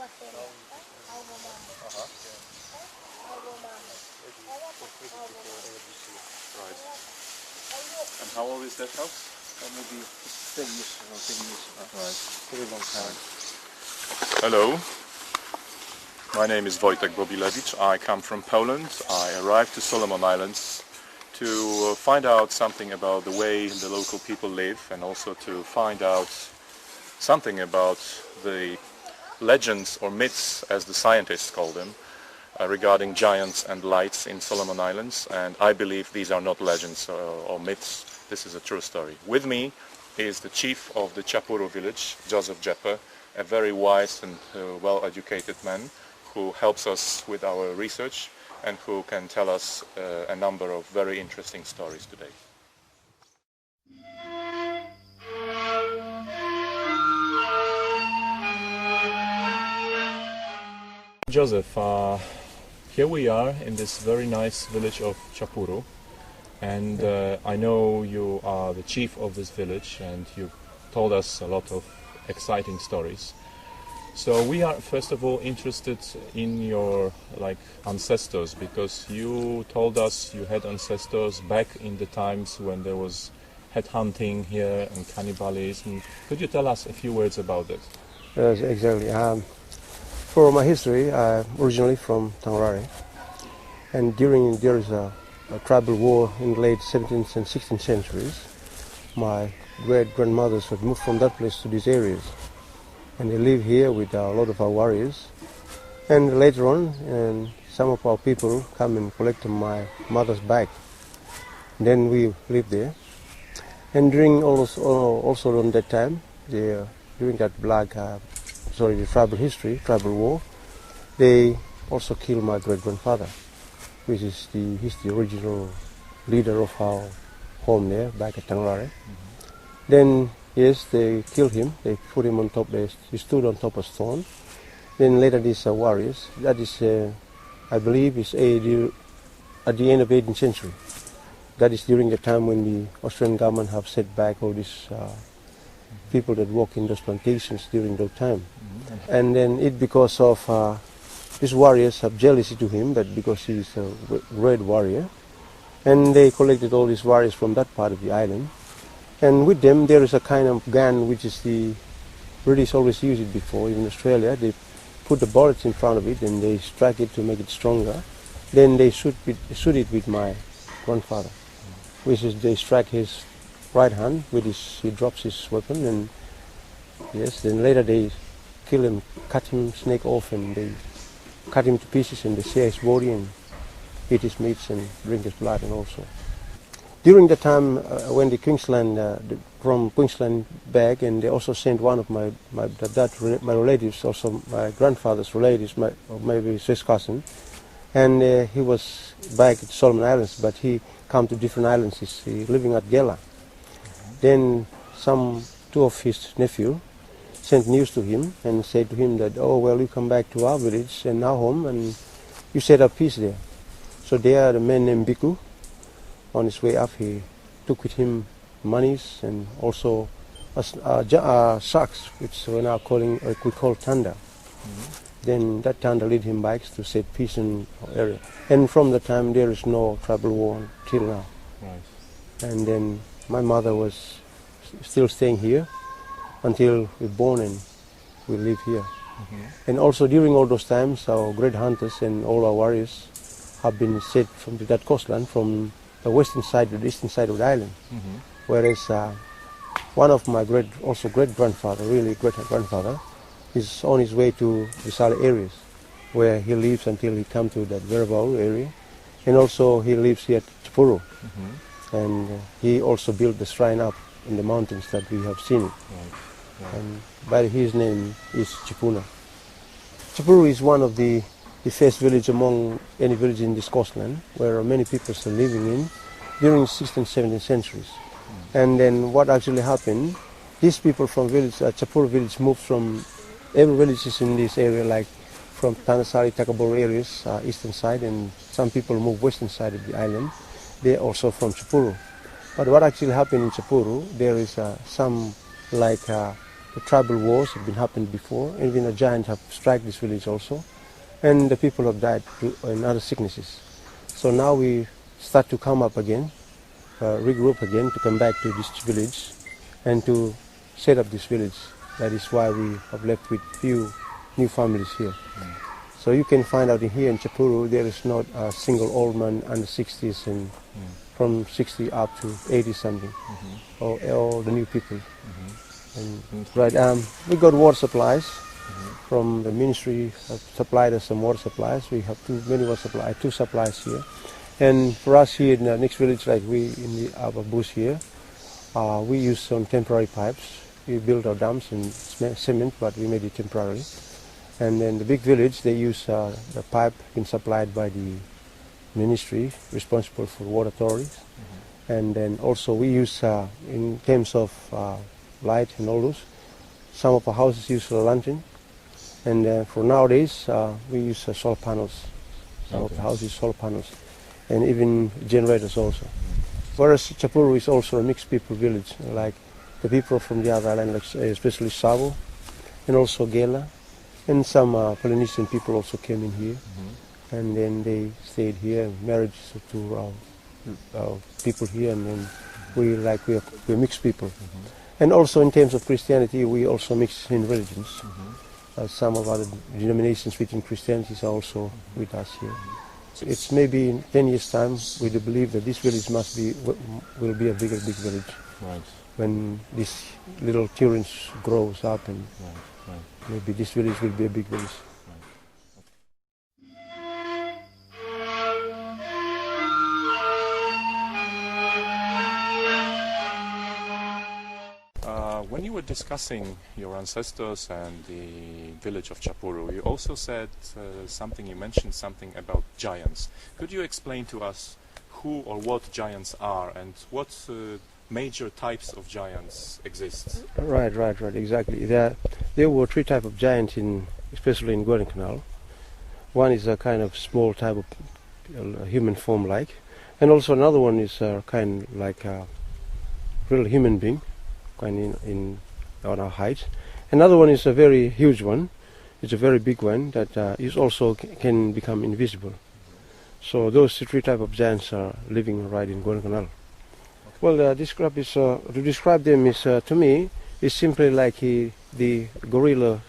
Right. And how old is that house? Maybe 10 years, 10 years. Right. Very long time. Hello. My name is Wojtek Bobilewicz. I come from Poland. I arrived to Solomon Islands to find out something about the way the local people live, and also to find out something about the legends or myths, as the scientists call them, regarding giants and lights in Solomon Islands. And I believe these are not legends or myths. This is a true story. With me is the chief of the Chapuru village, Jeppe, a very wise and well-educated man who helps us with our research and who can tell us a number of very interesting stories today. Joseph, here we are in this very nice village of Chapuru, and I know you are the chief of this village and you told us a lot of exciting stories. So we are first of all interested in your ancestors, because you told us you had ancestors back in the times when there was headhunting here and cannibalism. Could you tell us a few words about that? Yes, exactly. For my history, I'm originally from Tangrare, and there is a tribal war in the late 17th and 16th centuries. My great-grandmothers had moved from that place to these areas, and they live here with a lot of our warriors. And later on, some of our people come and collect my mother's bag. Then we live there. And during also on that time, during that the tribal war, they also killed my great-grandfather, which is he's the original leader of our home there, back at Tangrare. Then, yes, they killed him. They put him on top. He stood on top of a stone. Then later these warriors, that is, I believe, is at the end of the 18th century. That is during the time when the Australian government have set back all these people that work in those plantations during that time. And then because of these warriors have jealousy to him, that because he's a great warrior, and they collected all these warriors from that part of the island. And with them there is a kind of gun which is the British always used it before, even Australia. They put the bullets in front of it and they strike it to make it stronger. Then they shoot it with my grandfather, which is they strike his right hand with he drops his weapon, and yes, then later they kill him, cut him snake off, and they cut him to pieces and they share his body and eat his meats and drink his blood. And also during the time when the Queensland from Queensland back, and they also sent one of my relatives, also my grandfather's relatives, or maybe his cousin, and he was back at Solomon Islands, but he come to different islands. He's living at Gela. Then two of his nephews sent news to him and said to him that, oh, well, you come back to our village and our home and you set up peace there. So there, the man named Biku, on his way up, he took with him monies and also sharks, which we now we call tanda. Then that tanda lead him back to set peace in our area. And from the time there is no tribal war until now. Right. And then my mother was still staying here until we were born, and we live here. And also during all those times, our great hunters and all our warriors have been set from that coastline, from the western side to the eastern side of the island. Whereas one of my great-grandfather, really great-grandfather, is on his way to the Sali areas, where he lives until he comes to that Verabau area. And also he lives here at Chapuru. And he also built the shrine up in the mountains that we have seen. And by his name is Chipuna. Chapuru is one of the first village among any village in this coastland, where many people are living in during the 16th and 17th centuries. And then what actually happened, these people from Chapuru village moved from every villages in this area, like from Tanasari, Takaboro areas, eastern side, and some people moved western side of the island. They're also from Chapuru. But what actually happened in Chapuru, there is some the tribal wars have been happened before, and even a giant have struck this village also, and the people have died in other sicknesses. So now we start to come up again, regroup again to come back to this village and to set up this village. That is why we have left with few new families here. So you can find out here in Chapuru there is not a single old man under 60s and from 60 up to 80 something, or all the new people. And right, we got water supplies from the ministry. Have supplied us some water supplies. We have two supplies here. And for us here in the next village, like we in the upper bush here, we use some temporary pipes. We built our dams in cement, but we made it temporarily. And then the big village, they use the pipe been supplied by the ministry responsible for water authorities. And then also we use, in terms of light and all those, some of our houses use a lantern. And for nowadays, we use solar panels. Some of the houses use solar panels. And even generators also. Whereas Chapuru is also a mixed people village, like the people from the other island, like especially Savo, and also Gela. And some Polynesian people also came in here, and then they stayed here, married to our people here, and then we're mixed people. And also in terms of Christianity, we also mix in religions. Some of other denominations within Christianity are also with us here. It's maybe in 10 years' time, we do believe that this village will be a big village. Right. When these little children grows up, and maybe this village will be a big village. When you were discussing your ancestors and the village of Chapuru, you also said you mentioned something about giants. Could you explain to us who or what giants are and what major types of giants exist? Right, exactly. There were three types of giants, especially in Guadalcanal. One is a kind of small type of human form-like, and also another one is kind like a real human being, kind on our height. Another one is a very huge one. It's a very big one that is also can become invisible. So those three types of giants are living right in Guadalcanal. Well, to describe them is to me is simply like the gorilla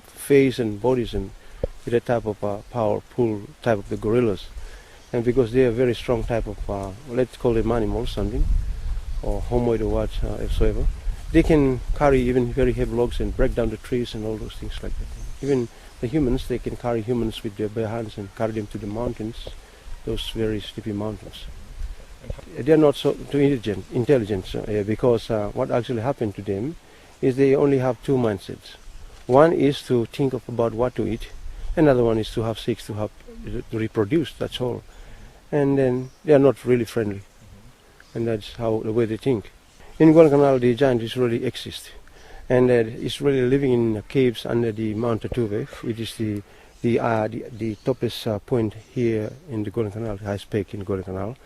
face and bodies, and with a type of powerful type of the gorillas, and because they are very strong type of let's call them animals, something, or homoid or whatsoever. They can carry even very heavy logs and break down the trees and all those things like that. Even the humans, they can carry humans with their bare hands and carry them to the mountains, those very steepy mountains. They are not so too intelligent because what actually happened to them is they only have two mindsets. One is to think about what to eat, another one is to have sex, to reproduce, that's all. And then they are not really friendly, and that's the way they think. In Guadalcanal, the giant is really exist, and it's really living in caves under the Mount Tuve, which is the topest point here in the Guadalcanal, the highest peak in Guadalcanal.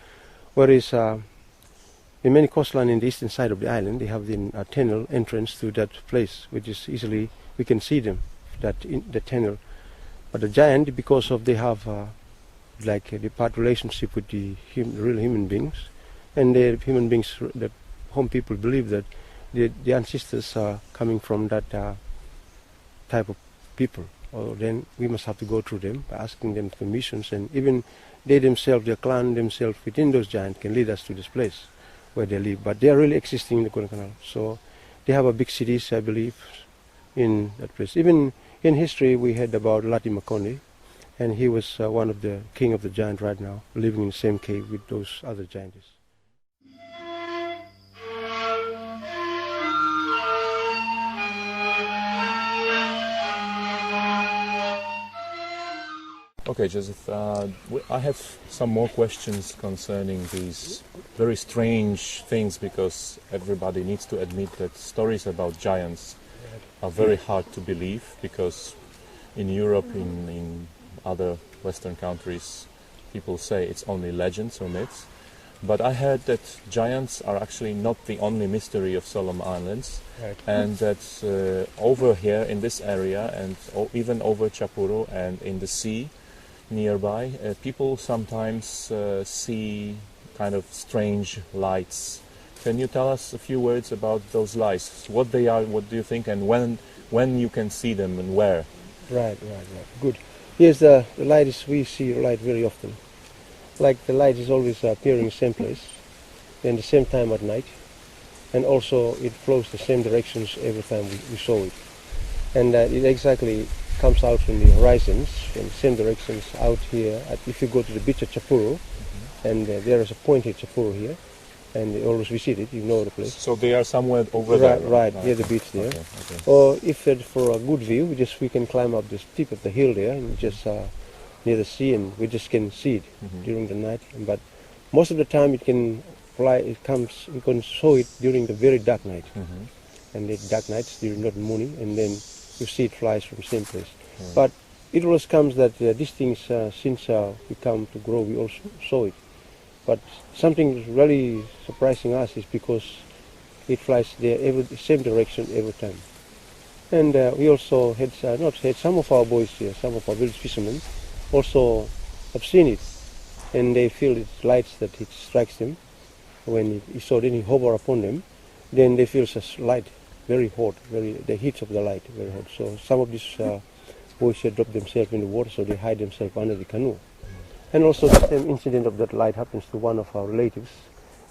Whereas in many coastline in the eastern side of the island, they have the tunnel entrance to that place, which is easily we can see them, the tunnel. But the giant, because of they have like the part relationship with the real human beings, and the human beings, the home people believe that the ancestors are coming from that type of people. Or then we must have to go through them by asking them permissions, and even they themselves, their clan themselves within those giants can lead us to this place where they live. But they are really existing in the Guadalcanal. So they have a big cities, I believe, in that place. Even in history, we heard about Lati Makonde, and he was one of the king of the giant right now, living in the same cave with those other giants. Okay, Joseph, I have some more questions concerning these very strange things, because everybody needs to admit that stories about giants are very hard to believe, because in Europe, in other Western countries, people say it's only legends or myths. But I heard that giants are actually not the only mystery of Solomon Islands, Right. and that over here in this area, and even over Chapuro and in the sea nearby, people sometimes see kind of strange lights. Can you tell us a few words about those lights? What they are, what do you think, and when you can see them and where? Right. Good. Yes, the light is, we see the light very often. Like the light is always appearing in the same place, and the same time at night, and also it flows the same directions every time we saw it. And it exactly comes out from the horizons, in the same directions out here. If you go to the beach at Chapuro, and there is a point at Chapuro here, and they always visit it, you know the place. So they are somewhere over there? Right, near the beach there. Okay. Or if it's for a good view, we can climb up the tip of the hill there, and just near the sea, and we just can see it during the night. But most of the time it can fly, we can show it during the very dark night. And the dark nights during not morning, and then you see it flies from the same place. But it always comes that these things, since we come to grow, we also saw it. But something really surprising us is because it flies there same direction every time. And we also had, some of our boys here, some of our village fishermen, also have seen it, and they feel its lights that it strikes them. When it saw, then he hover upon them, then they feel such light, very hot, the heat of the light, very hot. So some of these boys here drop themselves in the water, so they hide themselves under the canoe. And also the same incident of that light happens to one of our relatives,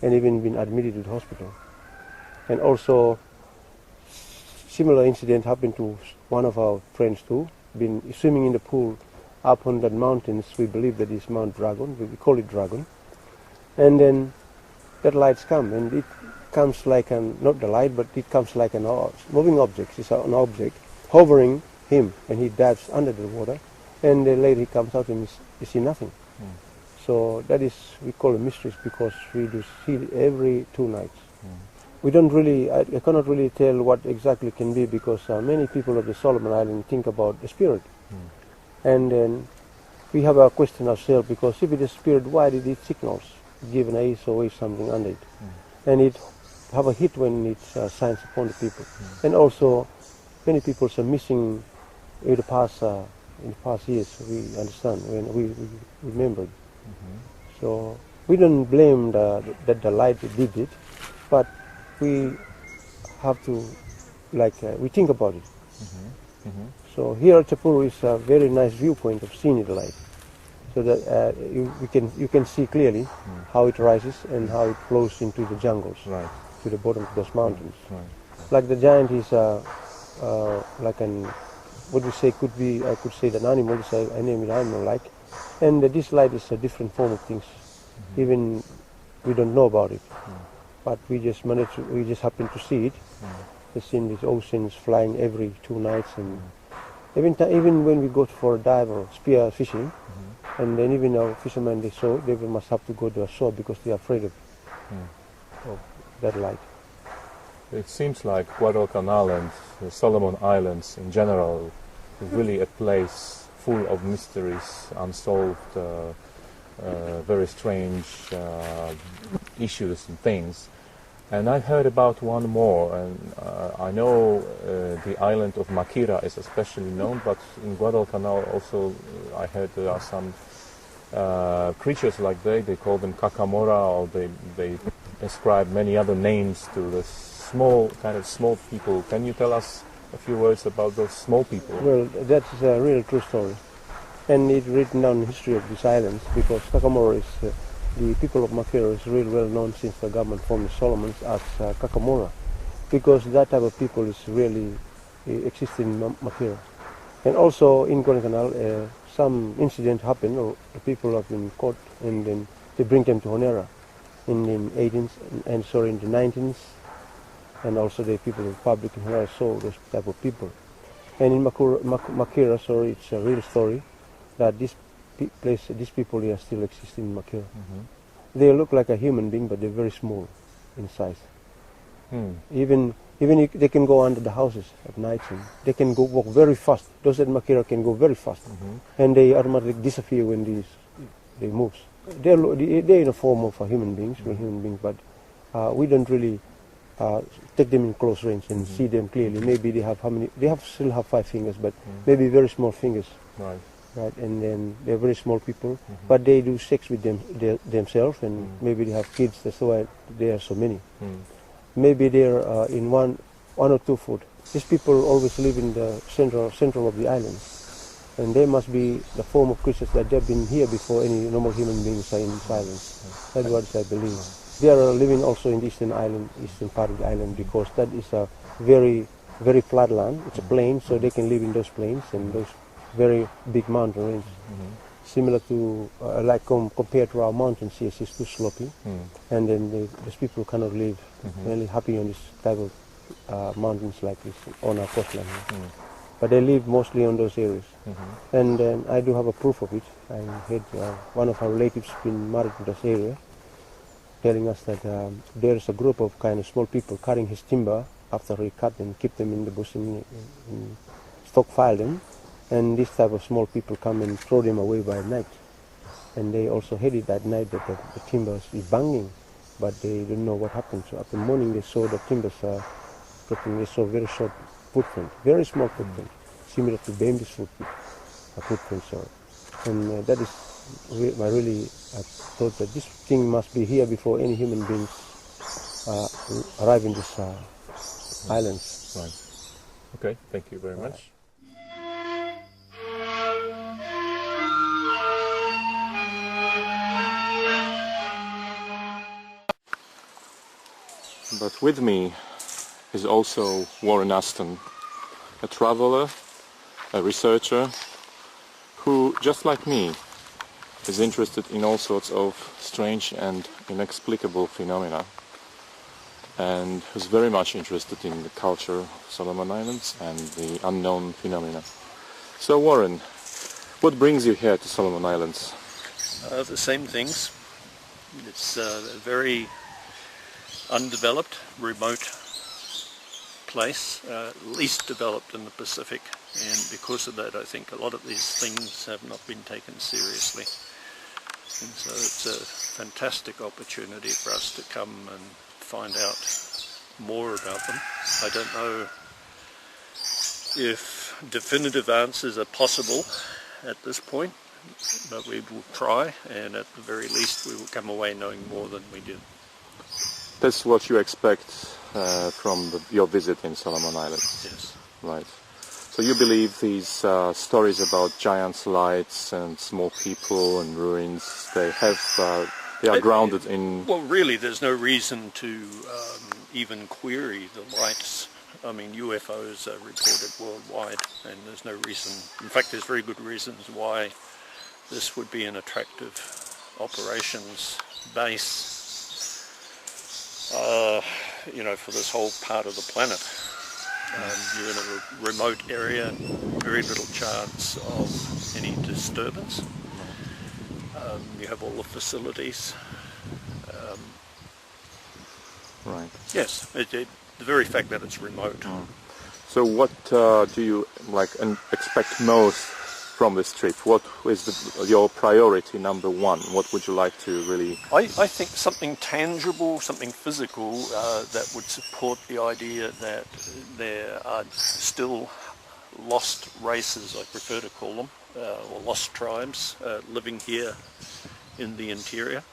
and even been admitted to the hospital. And also similar incident happened to one of our friends too, been swimming in the pool up on the mountains. We believe that is Mount Dragon, we call it Dragon. And then that lights come, and it comes like not the light, but it comes like an moving object. It's an object hovering him, and he dives under the water, and then later he comes out and you see nothing. So that is, we call it mysteries, because we do see it every 2 nights. We don't really, I cannot really tell what exactly can be, because many people of the Solomon Island think about the spirit. And then we have a question ourselves, because if it is spirit, why did it signals, give an SOS something under it? And it have a hit when it shines upon the people. And also, many people are missing in the past years, we understand, when we remembered. So we don't blame that the light did it, but we have to, we think about it. So here at Chapuro is a very nice viewpoint of seeing the light, so that you can see clearly how it rises and how it flows into the jungles, to the bottom of those mountains. Like the giant is like an, what we say could be, I could say an animal, I name it animal like, and this light is a different form of things. Even we don't know about it, but we just happen to see it. It's in these oceans flying every 2 nights, and even when we go for a dive or spear fishing, and then even our fishermen, they must have to go to the shore because they are afraid of that light. It seems like Guadalcanal and the Solomon Islands in general is really a place full of mysteries, unsolved, very strange issues and things. And I heard about one more, and I know the island of Makira is especially known, but in Guadalcanal also I heard there are some creatures like they call them Kakamora, or they ascribe many other names to the small people. Can you tell us a few words about those small people? Well, that's a real true story, and it's written down in the history of these islands, because Kakamora is the people of Makira is really well known since the government formed the Solomons as Kakamora, because that type of people is really existing in Makira. And also in Guadalcanal, some incident happened, or the people have been caught, and then they bring them to Honera in the 18th, and sorry, in the 19th, and also the people of the public in Honera saw those type of people. And in Makira, sorry, it's a real story that this place, these people here still exist in Makira. They look like a human being, but they're very small in size. Even if they can go under the houses at night, and they can walk very fast. Those at Makira can go very fast, and they automatically disappear when they move. they're in a form of human beings, real human beings, but we don't really take them in close range and see them clearly. Maybe they have still have 5 fingers, but maybe very small fingers. Right, and then they're very small people, but they do sex with themselves, and maybe they have kids. That's why there are so many. Maybe they're in one or 2 foot. These people always live in the central of the island, and they must be the form of creatures that they've been here before any normal human beings are in this island. That's what I believe. They are living also in the eastern part of the island, because that is a very, very flat land. It's a plain, so they can live in those plains and those very big mountain range, similar to compared to our mountains here. It's too slopey, and then these people cannot live really happy on this type of mountains like this on our coastline. But they live mostly on those areas, and then I do have a proof of it. I had one of our relatives been married to this area, telling us that there is a group of kind of small people cutting his timber after he cut and keep them in the bush and stockpile them. And this type of small people come and throw them away by night. And they also hate it at night that the timbers is banging, but they don't know what happened. So after morning they saw the timbers they saw very short footprint, very small footprint, similar to baby's footprint. And that is, I really thought that this thing must be here before any human beings arrive in these islands. Right. Okay, thank you very much. But with me is also Warren Aston, a traveler, a researcher, who, just like me, is interested in all sorts of strange and inexplicable phenomena, and who's very much interested in the culture of Solomon Islands and the unknown phenomena. So Warren, what brings you here to Solomon Islands? The same things. It's a very undeveloped, remote place, least developed in the Pacific, and because of that I think a lot of these things have not been taken seriously. And so it's a fantastic opportunity for us to come and find out more about them. I don't know if definitive answers are possible at this point, but we will try, and at the very least we will come away knowing more than we did. That's what you expect from your visit in Solomon Islands? Yes. Right. So you believe these stories about giant lights and small people and ruins, they are grounded in... Well, really there's no reason to even query the lights. I mean, UFOs are reported worldwide, and there's no reason, in fact there's very good reasons why this would be an attractive operations base for this whole part of the planet. You're in a remote area, very little chance of any disturbance. You have all the facilities. Right. Yes, the very fact that it's remote. So what do you expect most from this trip? What is your priority number one? What would you like to really... I think something tangible, something physical that would support the idea that there are still lost races, I prefer to call them, or lost tribes living here in the interior.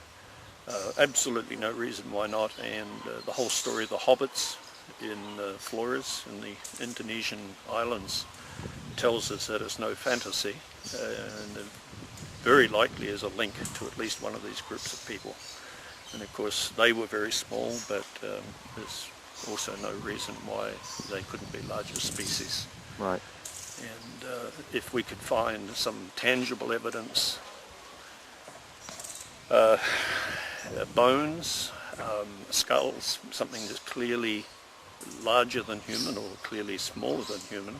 Absolutely no reason why not, and the whole story of the hobbits in Flores, in the Indonesian islands, tells us that it's no fantasy, and very likely is a link to at least one of these groups of people. And of course they were very small, but there's also no reason why they couldn't be larger species. Right. And if we could find some tangible evidence, bones, skulls, something that's clearly larger than human or clearly smaller than human,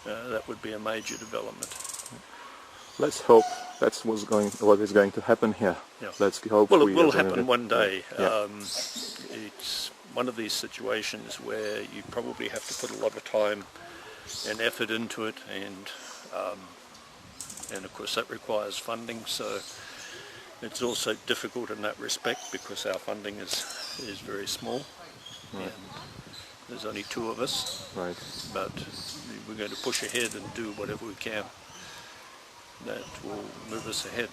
that would be a major development. Let's hope that's what is going to happen here. Yeah. Let's hope. Well, it will happen one day. Yeah. It's one of these situations where you probably have to put a lot of time and effort into it, and of course that requires funding. So It's also difficult in that respect because our funding is very small. Right. And there's only 2 of us, Right. but we're going to push ahead and do whatever we can that will move us ahead.